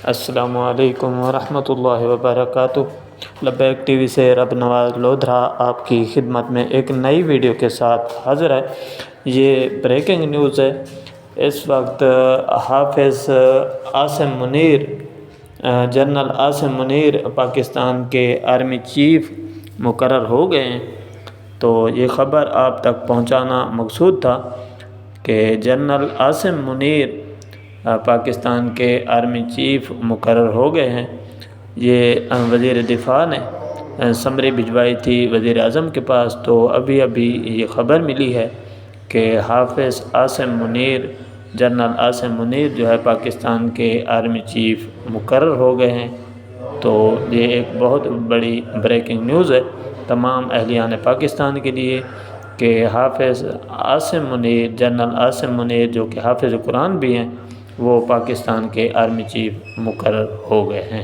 السلام علیکم ورحمۃ اللہ وبرکاتہ۔ لبیک ٹی وی سے رب نواز لودھرا آپ کی خدمت میں ایک نئی ویڈیو کے ساتھ حاضر ہے۔ یہ بریکنگ نیوز ہے۔ اس وقت حافظ عاصم منیر، جنرل عاصم منیر پاکستان کے آرمی چیف مقرر ہو گئے ہیں۔ تو یہ خبر آپ تک پہنچانا مقصود تھا کہ جنرل عاصم منیر پاکستان کے آرمی چیف مقرر ہو گئے ہیں۔ یہ وزیر دفاع نے سمری بھجوائی تھی وزیر اعظم کے پاس، تو ابھی یہ خبر ملی ہے کہ حافظ عاصم منیر، جنرل عاصم منیر جو ہے پاکستان کے آرمی چیف مقرر ہو گئے ہیں۔ تو یہ ایک بہت بڑی بریکنگ نیوز ہے تمام اہلیان پاکستان کے لیے کہ حافظ عاصم منیر، جنرل عاصم منیر جو کہ حافظ قرآن بھی ہیں، وہ پاکستان کے آرمی چیف مقرر ہو گئے ہیں۔